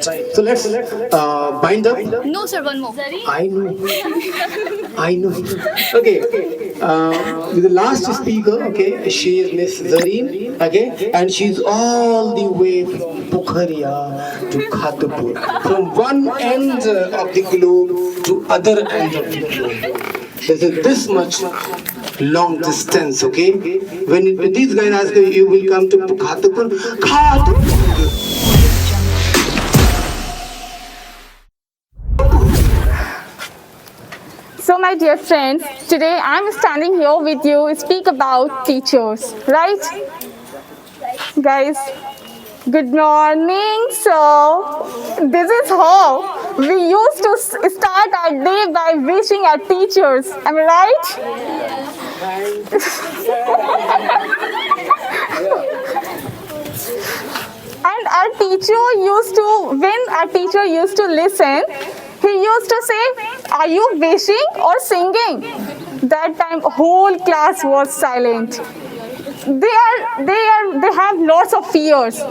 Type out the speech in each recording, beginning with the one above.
So let's bind up. No, sir, one more. I know. I know. Okay. With the last speaker, okay, she is Miss Zareen, okay, and she's all the way from Bukharia to Khatpur, from one end of the globe to other end of the globe. There's this much long distance, okay? When these guys ask you, you will come to Khatpur, Khatpur. So my dear friends, today I'm standing here with you to speak about teachers, right? Guys, good morning. So this is how we used to start our day by wishing our teachers. Am I right? And our teacher used to, when our teacher used to listen, he used to say, "Are you wishing or singing?" That time, whole class was silent. They have lots of fears,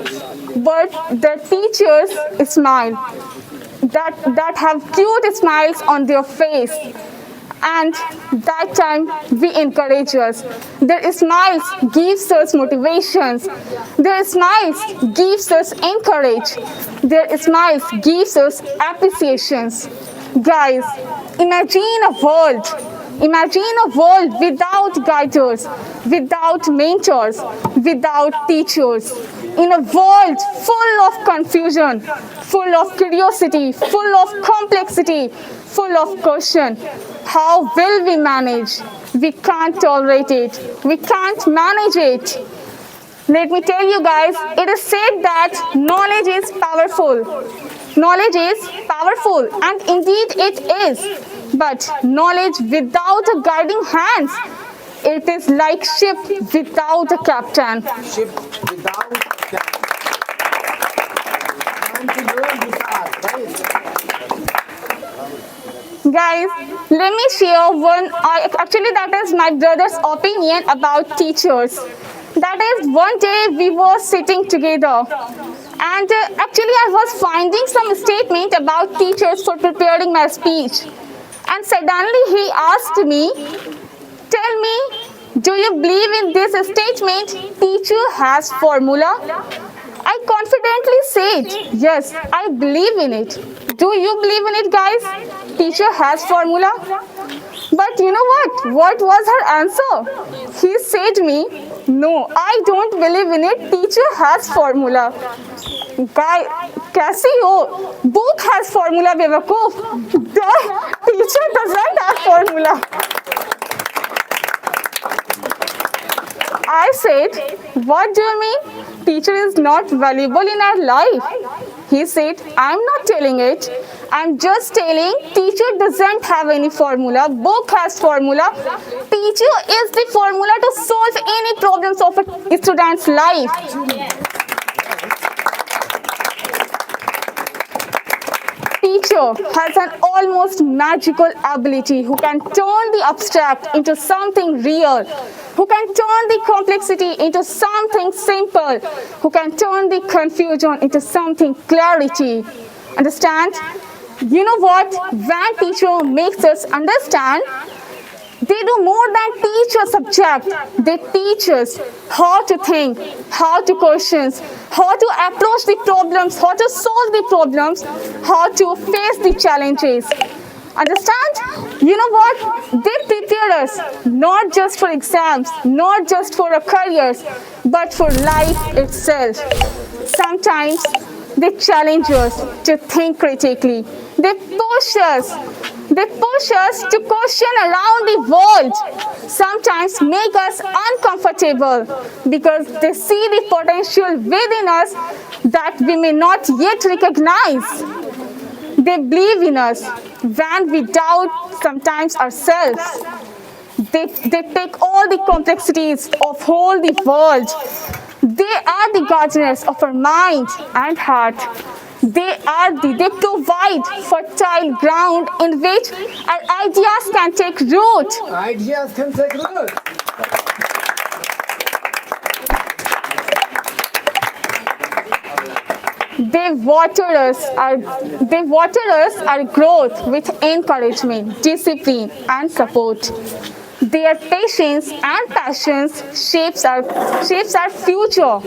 but the teachers smile. That have cute smiles on their face, and that time we encourage us. Their smiles gives us motivations. Their smiles gives us encourage. Their smiles gives us appreciations. Guys, imagine a world. Imagine a world without guiders, without mentors, without teachers. In a world full of confusion, full of curiosity, full of complexity, full of caution, how will we manage? We can't tolerate it. We can't manage it. Let me tell you guys, it is said that knowledge is powerful. Knowledge is powerful, and indeed it is. But knowledge without a guiding hands, it is like ship without a captain. Ship without captain. Time to learn this art, right? Guys, let me share one. Actually, that is my brother's opinion about teachers. That is, one day we were sitting together, and actually I was finding some statement about teachers for preparing my speech. And suddenly he asked me, "Tell me, do you believe in this statement? Teacher has formula?" I confidently said, "Yes, I believe in it." Do you believe in it, guys? Teacher has formula? But you know what? What was her answer? He said me, "No, I don't believe in it. Teacher has formula." Guy, कैसी हो? Book has formula, बेवकूफ. The teacher doesn't have formula. I said, "What do you mean? Teacher is not valuable in our life." He said, "I'm not telling it. I'm just telling teacher doesn't have any formula. Book has formula. Teacher is the formula to solve any problems of a student's life." Teacher has an almost magical ability who can turn the abstract into something real, who can turn the complexity into something simple, who can turn the confusion into something clarity. Understand? You know what? When teacher makes us understand, they do more than teach a subject. They teach us how to think, how to question, how to approach the problems, how to solve the problems, how to face the challenges. Understand? You know what? They prepare us not just for exams, not just for our careers, but for life itself. Sometimes they challenge us to think critically. They push us. They push us to question around the world. Sometimes make us uncomfortable because they see the potential within us that we may not yet recognize. They believe in us when we doubt sometimes ourselves. They take all the complexities of whole the world. They are the gardeners of our mind and heart. They provide fertile ground in which our ideas can take root. Ideas can take root. They water us our growth with encouragement, discipline, and support. Their patience and passions shapes our future.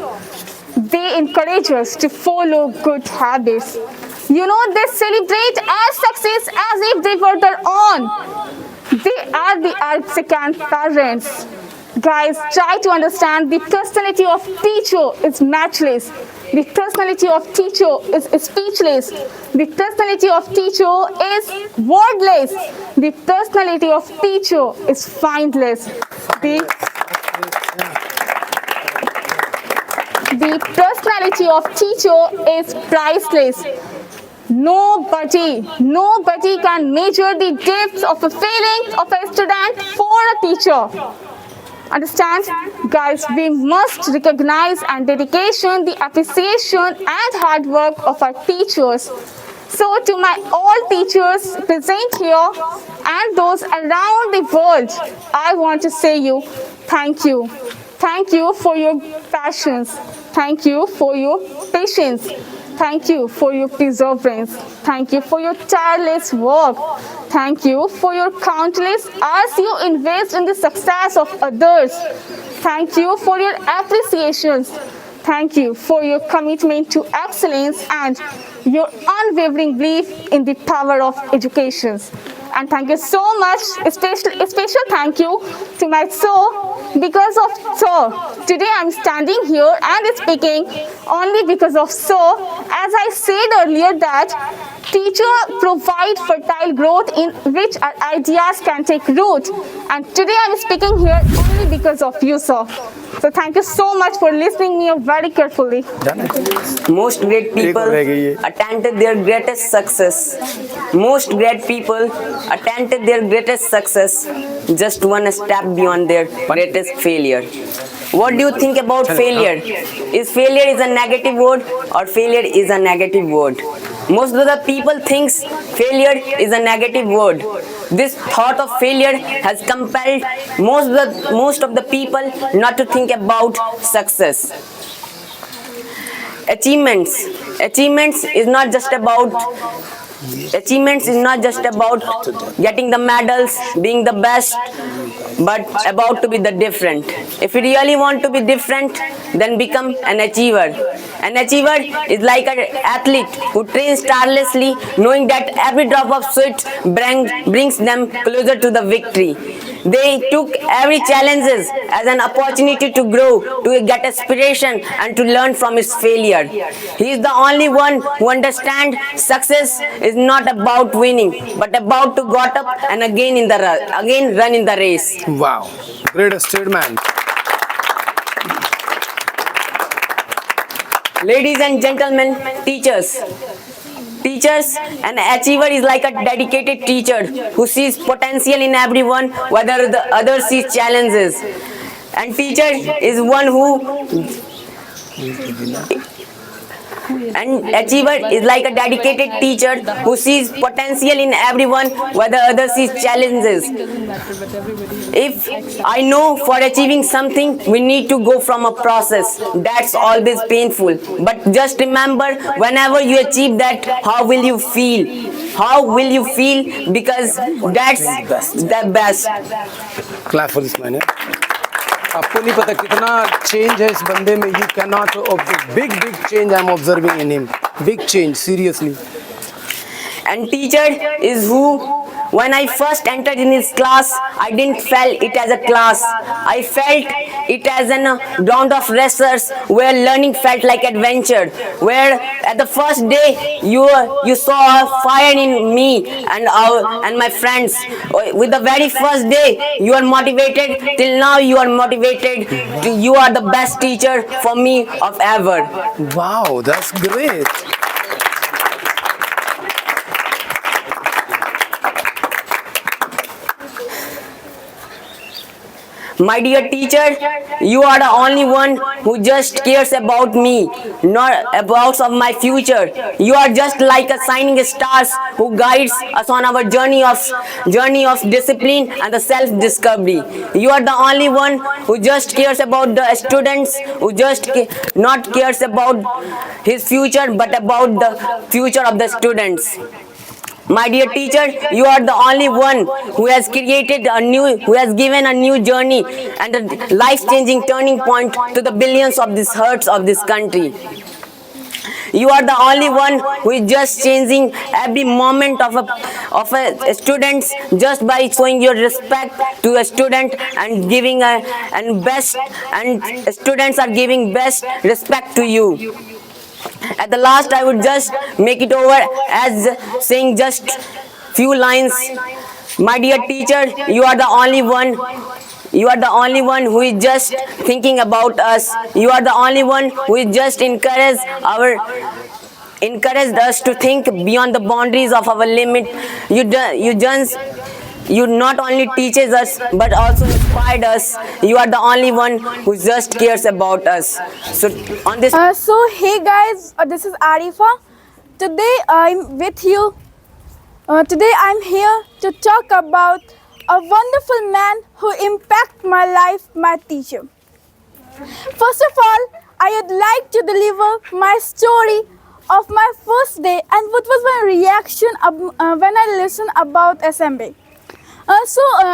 They encourage us to follow good habits. They celebrate our success as if they were their own. They are the second parents. Guys, try to understand the personality of teacher is matchless. The personality of teacher is speechless. The personality of teacher is wordless. The personality of teacher is findless. The personality of teacher is priceless. Nobody can measure the depths of a feeling of a student for a teacher. Understand? Guys, we must recognize and dedication the appreciation and hard work of our teachers. So to my all teachers present here and those around the world, I want to say you thank you. Thank you for your passions. Thank you for your patience. Thank you for your perseverance. Thank you for your tireless work. Thank you for your countless hours you invest in the success of others. Thank you for your appreciations. Thank you for your commitment to excellence and your unwavering belief in the power of education. And thank you so much. A special thank you to my sir. Because of sir, today I'm standing here and speaking only because of sir. As I said earlier that teacher provide fertile growth in which our ideas can take root. And today I'm speaking here only because of you, sir. So thank you so much for listening me very carefully. Most great people attempted their greatest success. Most great people attempted their greatest success just one step beyond their greatest failure. What do you think about failure? Is failure a negative word or failure is a negative word? Most of the people thinks failure is a negative word. This thought of failure has compelled most of the people not to think about success. Achievements is not just about getting the medals, being the best, but about to be the different. If you really want to be different, then become an achiever. An achiever is like an athlete who trains tirelessly, knowing that every drop of sweat brings them closer to the victory. They took every challenges as an opportunity to grow, to get inspiration and to learn from his failure. He is the only one who understands success is not about winning, but about to got up and again run in the race. Wow, great statement. Ladies and gentlemen, teachers, an achiever is like a dedicated teacher who sees potential in everyone, whether the other sees challenges. And teacher is one An achiever is like a dedicated teacher who sees potential in everyone, whether others sees challenges. If I know for achieving something, we need to go from a process. That's always painful. But just remember, whenever you achieve that, how will you feel? How will you feel? Because that's the best. Clap for this man. आपको नहीं पता कितना change है इस बंदे में. You cannot big change I'm observing in him. Big change, seriously. And teacher is who, when I first entered in his class, I didn't felt it as a class. I felt it as a ground of wrestlers where learning felt like adventure. Where at the first day you saw a fire in me and my friends. With the very first day you are motivated. Till now you are motivated. You are the best teacher for me of ever. Wow, that's great. My dear teacher, you are the only one who just cares about me, not about of my future. You are just like a shining stars who guides us on our journey of discipline and the self-discovery. You are the only one who just cares about the students, who just not cares about his future, but about the future of the students. My dear teacher, you are the only one who has given a new journey and a life-changing turning point to the billions of these hearts of this country. You are the only one who is just changing every moment of a student just by showing your respect to a student and giving and students are giving best respect to you. At the last, I would just make it over as saying just few lines. My dear teacher, you are the only one. You are the only one who is just thinking about us. You are the only one who is just encouraged us to think beyond the boundaries of our limit. You not only teaches us but also inspired us. You are the only one who just cares about us. So on this So hey guys, this is Arifa. Today I'm with you. Today I'm here to talk about a wonderful man who impacted my life, my teacher. First of all, I would like to deliver my story of my first day and what was my reaction when I listened about assembly.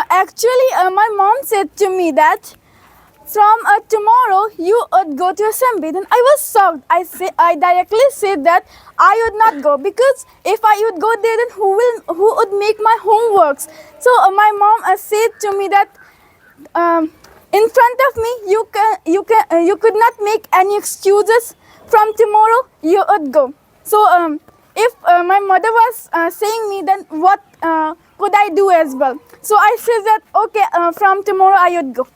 Actually, my mom said to me that from tomorrow you would go to assembly. Then I was shocked. I directly said that I would not go because if I would go there, then who would make my homeworks? So my mom said to me that in front of me you could not make any excuses. From tomorrow you would go. So if my mother was saying me, then what could I do as well? So I said that okay, from tomorrow I would go.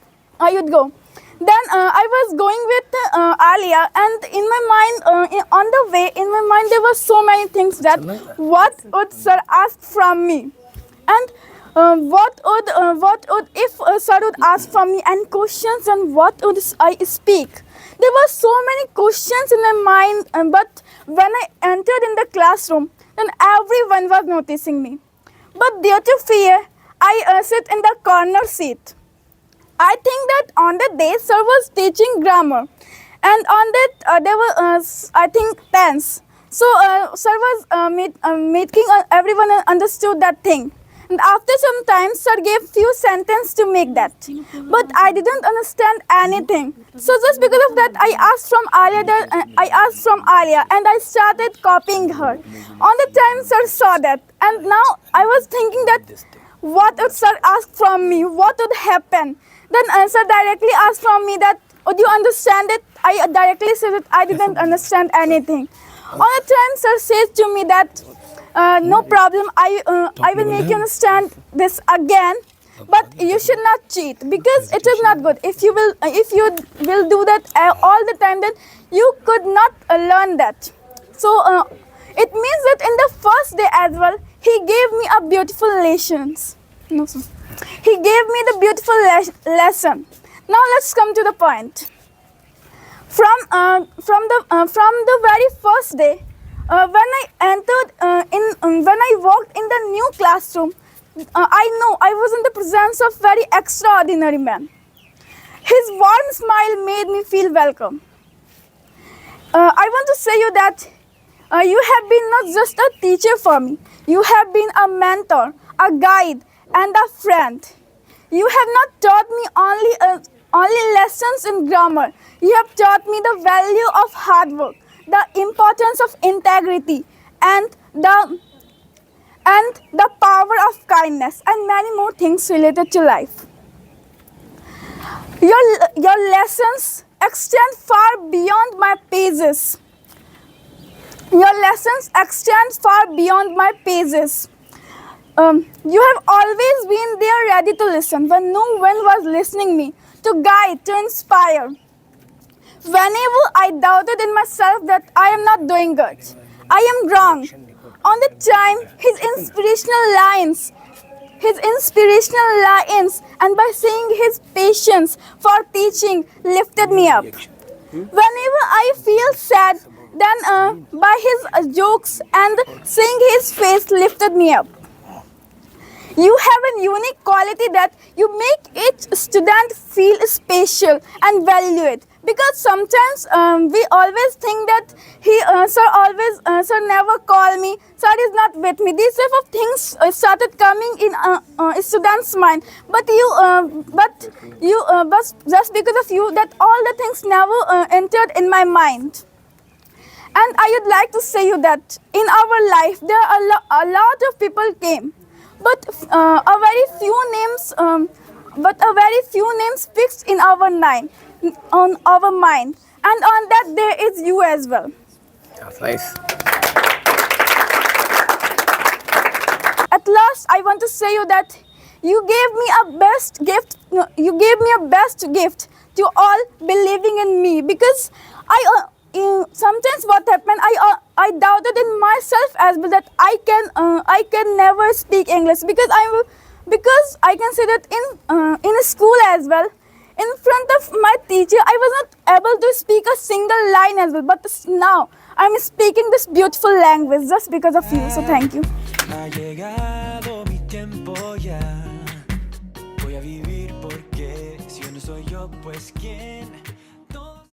Then I was going with Alia, and in my mind, on the way, in my mind there were so many things that what would sir ask from me, and what would if sir would ask from me and questions, and what would I speak? There were so many questions in my mind, but when I entered in the classroom, then everyone was noticing me. But due to fear, I sit in the corner seat. I think that on the day sir was teaching grammar, and on that there were I think tense. So sir was making everyone understood that thing. And after some time, sir gave few sentences to make that, but I didn't understand anything. So just because of that, I asked from Alia, and I started copying her. On the time, sir saw that, and now I was thinking that what would sir ask from me? What would happen? Then sir directly asked from me that, would you understand it? I directly said that I didn't understand anything. On the time, sir says to me that, no problem, I will make you understand this again, but you should not cheat because it is not good. If you will do that all the time, then you could not learn that. So it means that in the first day as well, he gave me a beautiful lessons. No, sir. He gave me the beautiful lesson. Now let's come to the point. From the very first day, when I entered when I walked in the new classroom, I know I was in the presence of very extraordinary man. His warm smile made me feel welcome. I want to say you that you have been not just a teacher for me. You have been a mentor, a guide, and a friend. You have not taught me only lessons in grammar. You have taught me the value of hard work, the importance of integrity, and the power of kindness, and many more things related to life. Your lessons extend far beyond my pages. Your lessons extend far beyond my pages. You have always been there ready to listen when no one was listening me, to guide, to inspire. Whenever I doubted in myself that I am not doing good, I am wrong. On the time, his inspirational lines his inspirational lines and by seeing his patience for teaching lifted me up. Whenever I feel sad, then by his jokes and seeing his face lifted me up. You have a unique quality that you make each student feel special and value it. Because sometimes we always think that sir never call me, sir is not with me. These type of things started coming in a student's mind. But just because of you, that all the things never entered in my mind. And I would like to say you that in our life there are a lot of people came, but a very few names fixed in our mind, and on that there is you as well. That's nice. At last, I want to say you that you gave me a best gift. You gave me a best gift to all believing in me, because sometimes what happened, I doubted in myself as well that I can never speak English, because I can say that in school as well, in front of my teacher, I was not able to speak a single line as well. But now I'm speaking this beautiful language just because of you. So thank you. Ha llegado mi tiempo ya. Voy a vivir porque si yo no soy yo, pues quién.